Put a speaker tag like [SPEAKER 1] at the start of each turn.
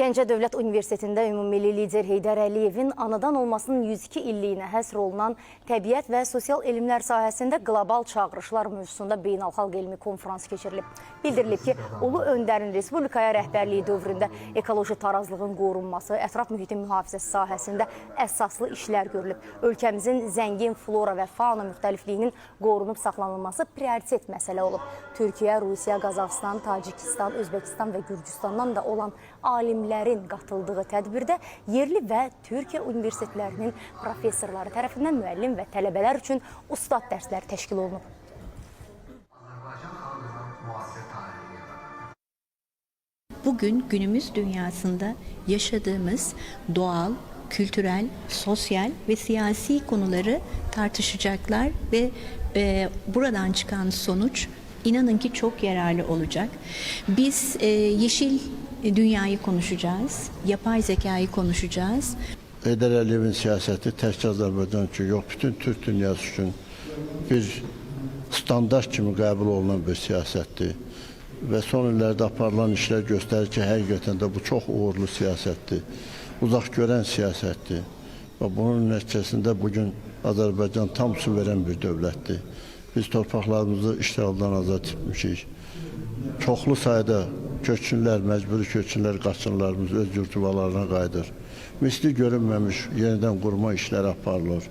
[SPEAKER 1] Gəncə Dövlət Universitetində ümummilli lider Heydər Əliyevin anadan olmasının 102 illiyinə həsr olunan təbiət və sosial elmlər sahəsində qlobal çağırışlar mövzusunda beynəlxalq elmi konferans keçirilib. Bildirilib ki, Ulu Öndərin Respublikaya rəhbərliyi dövründə ekoloji tarazlığın qorunması, ətraf mühitin mühafizəsi sahəsində əsaslı işlər görülüb. Ölkəmizin zəngin flora və fauna müxtəlifliyinin qorunub saxlanılması prioritet məsələ olub. Türkiyə, Rusiya, Qazaxıstan, Tacikistan, Özbəkistan və Gürcüstandan da olan alimlərin qatıldığı tədbirdə yerli və Türkiyə universitetlərinin professorları tərəfindən müəllim və tələbələr üçün ustad dərsləri təşkil olunub.
[SPEAKER 2] Bugün günümüz dünyasında yaşadığımız doğal, kültürel, sosyal ve siyasi konuları tartışacaklar ve buradan çıkan sonuç inanın ki çok yararlı olacak. Biz yeşil dünyayı konuşacağız, yapay zekayı konuşacağız.
[SPEAKER 3] Heydər Əliyevin siyasəti təkcə Azərbaycan üçün yox, bütün Türk dünyası üçün bir standart kimi qəbul olunan bir siyasətdir. Və son illərdə aparılan işlər göstərir ki, həqiqətən də bu çox uğurlu siyasətdir, uzaq görən siyasətdir. Və bunun nəticəsində bugün Azərbaycan tam suveren bir dövlətdir. Biz torpaqlarımızı işğaldan azad etmişik. Çoxlu sayda köçkünlər, məcburi köçkünlər, qaçınlarımız öz yurd yuvalarına qayıdır. Misli görünməmiş yenidən qurma işləri aparılır.